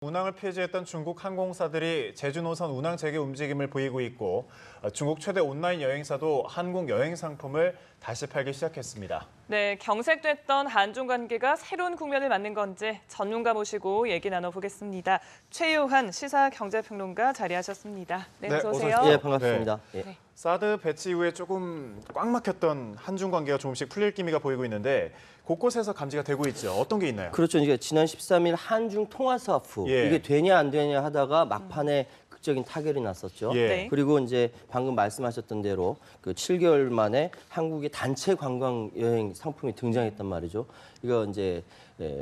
운항을 폐지했던 중국 항공사들이 제주 노선 운항 재개 움직임을 보이고 있고 중국 최대 온라인 여행사도 한국 여행 상품을 다시 팔기 시작했습니다. 네, 경색됐던 한중 관계가 새로운 국면을 맞는 건지 전문가 모시고 얘기 나눠보겠습니다. 최유한 시사경제평론가 자리하셨습니다. 네, 어서 오세요. 예, 반갑습니다. 네. 예. 사드 배치 이후에 조금 꽉 막혔던 한중 관계가 조금씩 풀릴 기미가 보이고 있는데 곳곳에서 감지가 되고 있죠. 어떤 게 있나요? 그렇죠. 이제 지난 13일 한중 통화 사업 후 예. 이게 되냐 안 되냐 하다가 막판에 극적인 타결이 났었죠. 예. 네. 그리고 이제 방금 말씀하셨던 대로 그 7개월 만에 한국의 단체 관광 여행 상품이 등장했단 말이죠. 이거 이제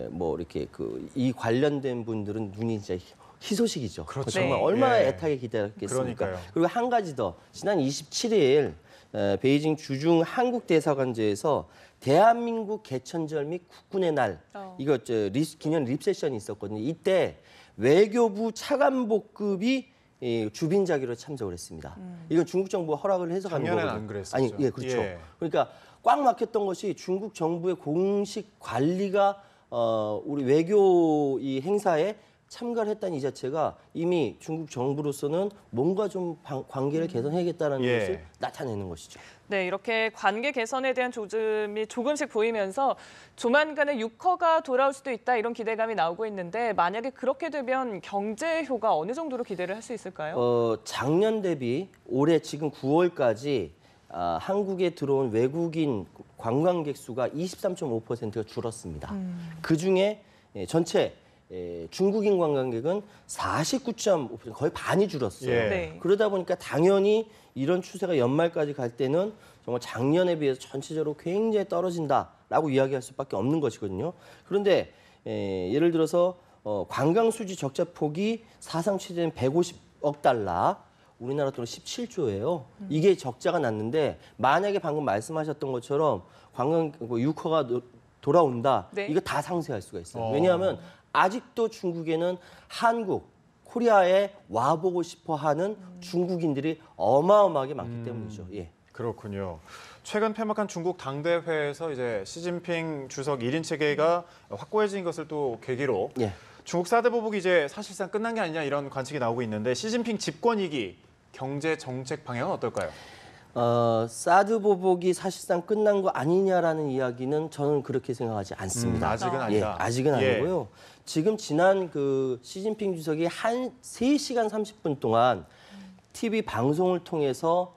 뭐 이렇게 이 관련된 분들은 눈이 이제 희소식이죠. 그렇죠. 정말 네. 얼마나 예. 애타게 기다렸겠습니까? 그러니까요. 그리고 한 가지 더, 지난 27일 베이징 주중 한국 대사관제에서 대한민국 개천절 및 국군의 날 이거 기념 립세션이 있었거든요. 이때 외교부 차관복급이 주빈자기로 참석을 했습니다. 이건 중국 정부가 허락을 해서 가는 거거든요. 작년에는 안 그랬었죠. 아니, 예, 그렇죠. 예. 그러니까 꽉 막혔던 것이 중국 정부의 공식 관리가 우리 외교 이 행사에 참가를 했다는 이 자체가 이미 중국 정부로서는 뭔가 좀 관계를 개선해야겠다는 예. 것을 나타내는 것이죠. 네, 이렇게 관계 개선에 대한 조짐이 조금씩 보이면서 조만간에 유커가 돌아올 수도 있다 이런 기대감이 나오고 있는데 만약에 그렇게 되면 경제 효과 어느 정도로 기대를 할 수 있을까요? 작년 대비 올해 지금 9월까지 한국에 들어온 외국인 관광객 수가 23.5%가 줄었습니다. 그중에 전체 중국인 관광객은 49.5%, 거의 반이 줄었어요. 예. 네. 그러다 보니까 당연히 이런 추세가 연말까지 갈 때는 정말 작년에 비해서 전체적으로 굉장히 떨어진다라고 이야기할 수밖에 없는 것이거든요. 그런데 예를 들어서 관광 수지 적자 폭이 사상 최대인 150억 달러, 우리나라 돈 17조예요. 이게 적자가 났는데 만약에 방금 말씀하셨던 것처럼 관광 유커가 돌아온다. 네. 이거 다 상쇄할 수가 있어요. 왜냐하면 아직도 중국에는 한국, 코리아에 와보고 싶어하는 중국인들이 어마어마하게 많기 때문이죠. 예. 그렇군요. 최근 폐막한 중국 당대회에서 이제 시진핑 주석 1인 체계가 확고해진 것을 또 계기로 예. 중국 사드 보복이 이제 사실상 끝난 게 아니냐 이런 관측이 나오고 있는데 시진핑 집권 2기 경제 정책 방향은 어떨까요? 사드 보복이 사실상 끝난 거 아니냐라는 이야기는 저는 그렇게 생각하지 않습니다. 아직은 예, 아니다. 아직은 예. 아니고요. 지금 지난 시진핑 주석이 한 3시간 30분 동안 TV 방송을 통해서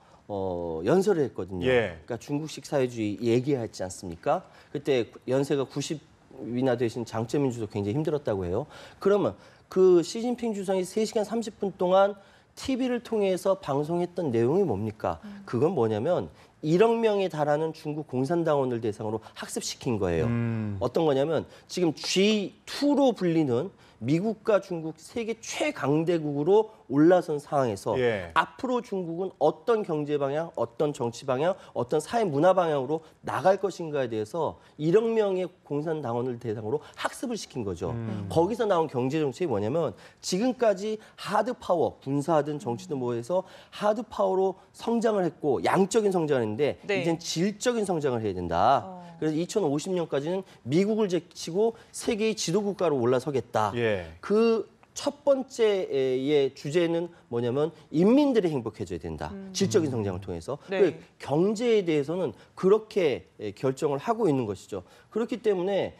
연설을 했거든요. 예. 그러니까 중국식 사회주의 얘기했지 않습니까? 그때 연세가 90이나 되신 장쩌민 주석 굉장히 힘들었다고 해요. 그러면 그 시진핑 주석이 3시간 30분 동안 TV를 통해서 방송했던 내용이 뭡니까? 그건 뭐냐면 1억 명에 달하는 중국 공산당원을 대상으로 학습시킨 거예요. 어떤 거냐면 지금 G2로 불리는 미국과 중국 세계 최강대국으로 올라선 상황에서 예. 앞으로 중국은 어떤 경제 방향, 어떤 정치 방향, 어떤 사회 문화 방향으로 나갈 것인가에 대해서 1억 명의 공산당원을 대상으로 학습을 시킨 거죠. 거기서 나온 경제 정책이 뭐냐면 지금까지 하드 파워, 군사든 정치든 뭐해서 하드 파워로 성장을 했고 양적인 성장을 했는데 네. 이젠 질적인 성장을 해야 된다. 그래서 2050년까지는 미국을 제치고 세계의 지도 국가로 올라서겠다. 예. 그 첫 번째의 주제는 뭐냐면 인민들이 행복해져야 된다. 질적인 성장을 통해서. 네. 그 경제에 대해서는 그렇게 결정을 하고 있는 것이죠. 그렇기 때문에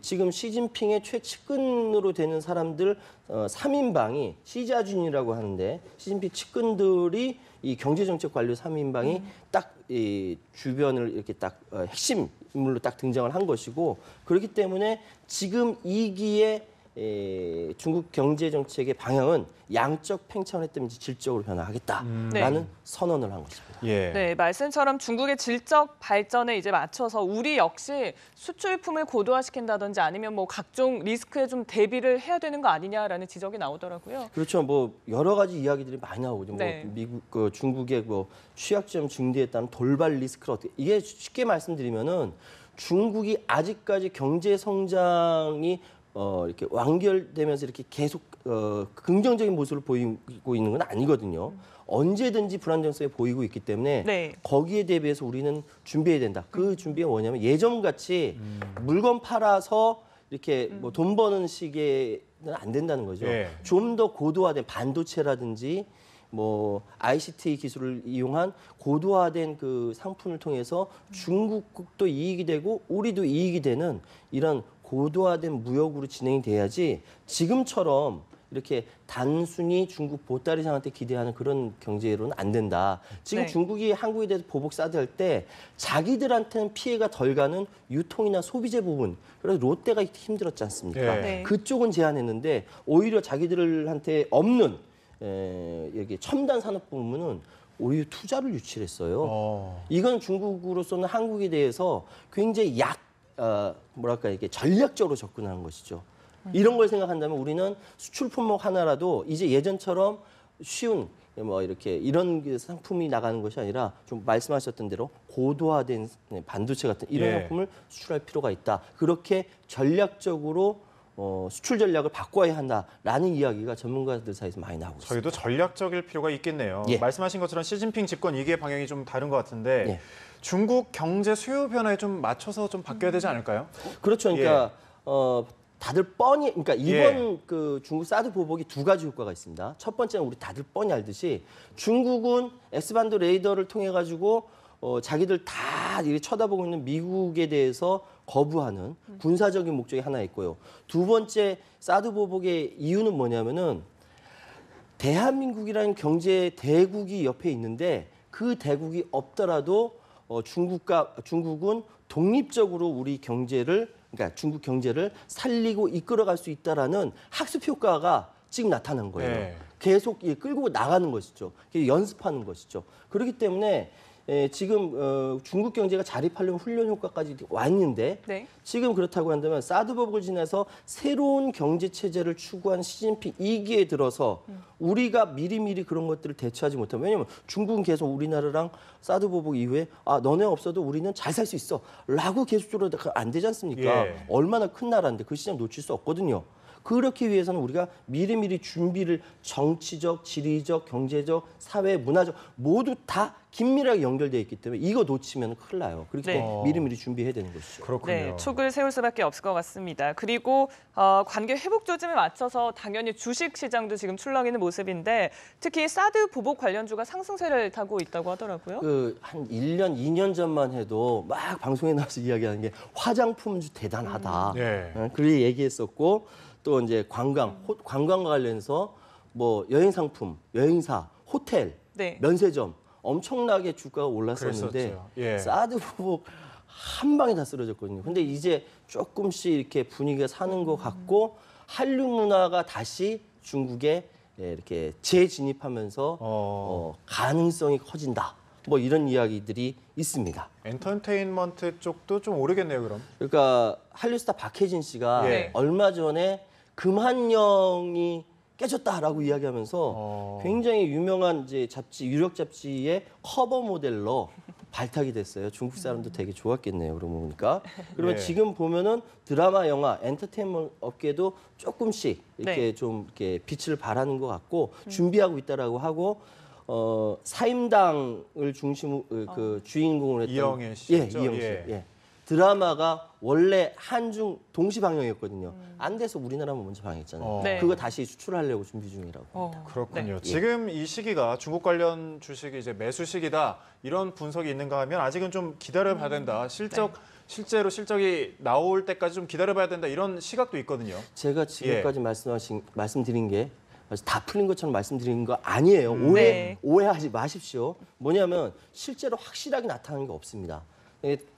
지금 시진핑의 최측근으로 되는 사람들 3인방이 시자준이라고 하는데 시진핑 측근들이 이 경제정책 관료 3인방이 딱 주변을 이렇게 딱 핵심 인물로 딱 등장을 한 것이고 그렇기 때문에 지금 2기의 중국 경제 정책의 방향은 양적 팽창을 했다든지 질적으로 변화하겠다라는 네. 선언을 한 것입니다. 예. 네, 말씀처럼 중국의 질적 발전에 이제 맞춰서 우리 역시 수출품을 고도화시킨다든지 아니면 뭐 각종 리스크에 좀 대비를 해야 되는 거 아니냐라는 지적이 나오더라고요. 그렇죠. 뭐 여러 가지 이야기들이 많이 나오죠. 네. 뭐 미국, 중국의 뭐 취약점 증대에 따른 돌발 리스크를 어떻게 이게 쉽게 말씀드리면은 중국이 아직까지 경제 성장이 이렇게 완결되면서 이렇게 계속 긍정적인 모습을 보이고 있는 건 아니거든요. 언제든지 불안정성이 보이고 있기 때문에 네. 거기에 대비해서 우리는 준비해야 된다. 그 준비가 뭐냐면 예전같이 물건 팔아서 이렇게 뭐 돈 버는 식에는 안 된다는 거죠. 예. 좀 더 고도화된 반도체라든지 뭐 ICT 기술을 이용한 고도화된 그 상품을 통해서 중국도 이익이 되고 우리도 이익이 되는 이런 고도화된 무역으로 진행이 돼야지 지금처럼 이렇게 단순히 중국 보따리상한테 기대하는 그런 경제로는 안 된다. 지금 네. 중국이 한국에 대해서 보복 사드할 때 자기들한테는 피해가 덜 가는 유통이나 소비재 부분, 그래서 롯데가 힘들었지 않습니까? 예. 네. 그쪽은 제한했는데 오히려 자기들한테 없는 여기 첨단 산업 부문은 오히려 투자를 유치했어요. 이건 중국으로서는 한국에 대해서 굉장히 뭐랄까 이게 전략적으로 접근하는 것이죠. 이런 걸 생각한다면 우리는 수출 품목 하나라도 이제 예전처럼 쉬운 뭐 이렇게 이런 상품이 나가는 것이 아니라 좀 말씀하셨던 대로 고도화된 반도체 같은 이런 예. 상품을 수출할 필요가 있다. 그렇게 전략적으로 수출 전략을 바꿔야 한다라는 이야기가 전문가들 사이에서 많이 나오고 있습니다. 저희도 전략적일 필요가 있겠네요. 예. 말씀하신 것처럼 시진핑 집권 2기의 방향이 좀 다른 것 같은데 예. 중국 경제 수요 변화에 좀 맞춰서 좀 바뀌어야 되지 않을까요? 그렇죠. 그러니까 다들 뻔히 그러니까 이번 예. 그 중국 사드 보복이 두 가지 효과가 있습니다. 첫 번째는 우리 다들 뻔히 알듯이 중국은 S반도 레이더를 통해 가지고 자기들 다 이렇게 쳐다보고 있는 미국에 대해서 거부하는 군사적인 목적이 하나 있고요. 두 번째 사드 보복의 이유는 뭐냐면은 대한민국이라는 경제 대국이 옆에 있는데 그 대국이 없더라도 중국은 독립적으로 우리 경제를 그러니까 중국 경제를 살리고 이끌어갈 수 있다라는 학습 효과가 지금 나타난 거예요. 네. 계속 끌고 나가는 것이죠. 연습하는 것이죠. 그렇기 때문에 지금 중국 경제가 자립하려면 훈련 효과까지 왔는데 네. 지금 그렇다고 한다면 사드 보복을 지나서 새로운 경제 체제를 추구한 시진핑 2기에 들어서 우리가 미리미리 그런 것들을 대처하지 못하면 왜냐하면 중국은 계속 우리나라랑 사드 보복 이후에 너네 없어도 우리는 잘 살 수 있어 라고 계속적으로 안 되지 않습니까? 예. 얼마나 큰 나라인데 그 시장 놓칠 수 없거든요. 그렇기 위해서는 우리가 미리미리 준비를 정치적, 지리적, 경제적, 사회, 문화적 모두 다 긴밀하게 연결되어 있기 때문에 이거 놓치면 큰일 나요. 그렇기 때문에 네. 미리미리 준비해야 되는 것이죠. 그렇군요. 네, 촉을 세울 수밖에 없을 것 같습니다. 그리고 관계 회복 조짐에 맞춰서 당연히 주식 시장도 지금 출렁이는 모습인데 특히 사드 보복 관련주가 상승세를 타고 있다고 하더라고요. 한 1년, 2년 전만 해도 막 방송에 나와서 이야기하는 게 화장품주 대단하다. 예. 그렇게 얘기했었고 또 이제 관광과 관련해서 뭐 여행 상품, 여행사, 호텔, 네. 면세점 엄청나게 주가가 올랐었는데 그랬었죠. 예. 사드 보복 한 방에 다 쓰러졌거든요. 근데 이제 조금씩 이렇게 분위기가 사는 것 같고 한류 문화가 다시 중국에 이렇게 재진입하면서 가능성이 커진다. 뭐 이런 이야기들이 있습니다. 엔터테인먼트 쪽도 좀 오르겠네요, 그럼. 그러니까 한류 스타 박해진 씨가 예. 얼마 전에 금한령이 깨졌다라고 이야기하면서 굉장히 유명한 이제 유력 잡지의 커버 모델로 발탁이 됐어요. 중국 사람도 되게 좋았겠네요. 그러고 보니까. 그러면 예. 지금 보면은 드라마, 영화, 엔터테인먼트 업계도 조금씩 이렇게 네. 좀 이렇게 빛을 발하는 것 같고 준비하고 있다라고 하고 사임당을 중심으로 그 주인공으로 했던 이영애 씨죠? 이영애 씨. 예. 예. 드라마가 원래 한중 동시 방영이었거든요. 안 돼서 우리나라만 먼저 방영했잖아요. 네. 그거 다시 수출하려고 준비 중이라고. 그렇군요. 네. 지금 이 시기가 중국 관련 주식이 이제 매수 시기다 이런 분석이 있는가 하면 아직은 좀 기다려봐야 된다. 실제로 실적이 나올 때까지 좀 기다려봐야 된다 이런 시각도 있거든요. 제가 지금까지 말씀드린 게 다 풀린 것처럼 말씀드린 거 아니에요. 네. 오해하지 마십시오. 뭐냐면 실제로 확실하게 나타나는 게 없습니다.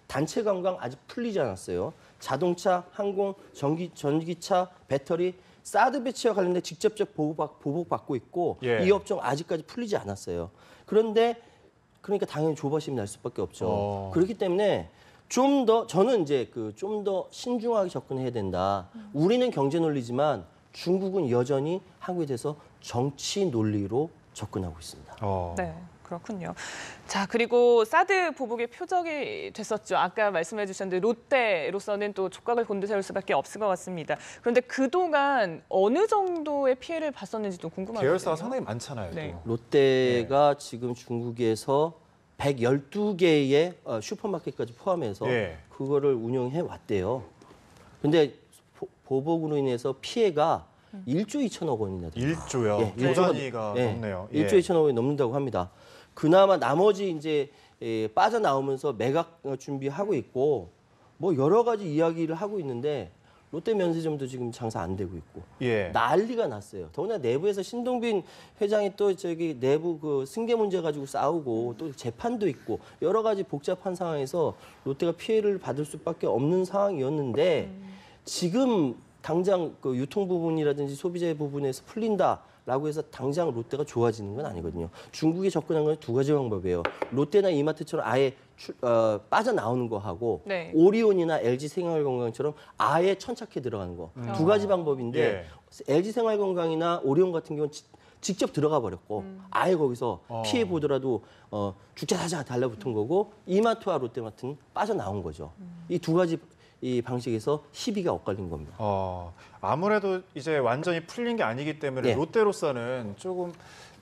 단체 관광 아직 풀리지 않았어요. 자동차, 항공, 전기차, 배터리, 사드 배치와 관련된 직접적 보복받고 있고 예. 이 업종 아직까지 풀리지 않았어요. 그런데 그러니까 당연히 조바심이 날 수밖에 없죠. 그렇기 때문에 저는 이제 좀 더 신중하게 접근해야 된다. 우리는 경제 논리지만 중국은 여전히 한국에 대해서 정치 논리로 접근하고 있습니다. 네, 그렇군요. 자, 그리고 사드 보복의 표적이 됐었죠. 아까 말씀해 주셨는데 롯데로서는 또 촉각을 곤두세울 수밖에 없을 것 같습니다. 그런데 그동안 어느 정도의 피해를 봤었는지도 궁금하거든요. 계열사가 상당히 많잖아요. 네. 또. 롯데가 지금 중국에서 112개의 슈퍼마켓까지 포함해서 예. 그거를 운영해 왔대요. 근데 보복으로 인해서 피해가 1조 2천억 원이나 됩니다. 1조요. 예, 조 1조가 단위가 넘네요. 1조 2천억 원이 넘는다고 합니다. 그나마 나머지 이제 빠져나오면서 매각 준비하고 있고 뭐 여러 가지 이야기를 하고 있는데 롯데 면세점도 지금 장사 안 되고 있고 예. 난리가 났어요. 더구나 내부에서 신동빈 회장이 또 저기 내부 그 승계 문제 가지고 싸우고 또 재판도 있고 여러 가지 복잡한 상황에서 롯데가 피해를 받을 수밖에 없는 상황이었는데 지금 당장 그 유통 부분이라든지 소비재 부분에서 풀린다라고 해서 당장 롯데가 좋아지는 건 아니거든요. 중국이 접근한 건 두 가지 방법이에요. 롯데나 이마트처럼 아예 빠져나오는 거 하고 네. 오리온이나 LG 생활건강처럼 아예 천착해 들어가는 거. 두 가지 방법인데 LG 생활건강이나 오리온 같은 경우는 직접 들어가 버렸고 아예 거기서 피해 보더라도 죽자 사자 달라붙은 거고 이마트와 롯데마트는 빠져나온 거죠. 이 두 가지 이 방식에서 시비가 엇갈린 겁니다. 아무래도 이제 완전히 풀린 게 아니기 때문에 네. 롯데로서는 조금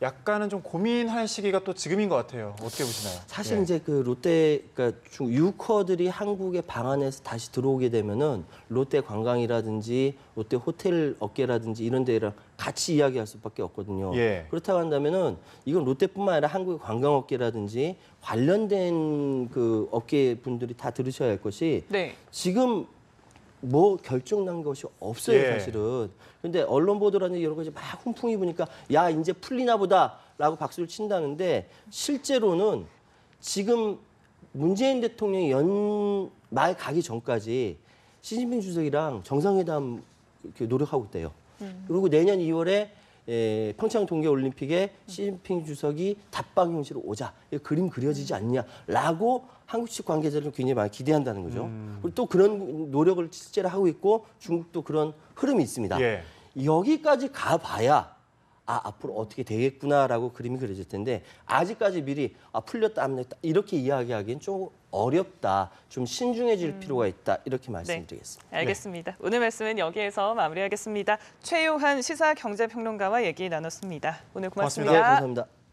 약간은 좀 고민할 시기가 또 지금인 것 같아요. 어떻게 보시나요? 사실 예. 이제 그 롯데 그러니까 유커들이 한국에 방한해서 다시 들어오게 되면은 롯데 관광이라든지 롯데 호텔 업계라든지 이런 데랑 같이 이야기할 수밖에 없거든요. 예. 그렇다고 한다면은 이건 롯데뿐만 아니라 한국의 관광업계라든지 관련된 그 업계 분들이 다 들으셔야 할 것이 네. 지금 뭐 결정난 것이 없어요, 예. 사실은. 근데 언론 보도라든지 여러 가지 막 훈풍이 부니까 야, 이제 풀리나 보다라고 박수를 친다는데 실제로는 지금 문재인 대통령이 연말 가기 전까지 시진핑 주석이랑 정상회담 이렇게 노력하고 있대요. 그리고 내년 2월에 평창 동계올림픽에 시진핑 주석이 답방 형식으로 오자. 이 그림 그려지지 않냐라고 한국 측 관계자들은 굉장히 많이 기대한다는 거죠. 그리고 또 그런 노력을 실제로 하고 있고 중국도 그런 흐름이 있습니다. 예. 여기까지 가봐야 앞으로 어떻게 되겠구나라고 그림이 그려질 텐데 아직까지 미리 풀렸다 안 풀렸다 이렇게 이야기하기엔 좀 어렵다. 좀 신중해질 필요가 있다. 이렇게 말씀드리겠습니다. 네, 알겠습니다. 오늘 말씀은 여기에서 마무리하겠습니다. 최요한 시사경제평론가와 얘기 나눴습니다. 오늘 고맙습니다. 네, 고맙습니다. 감사합니다.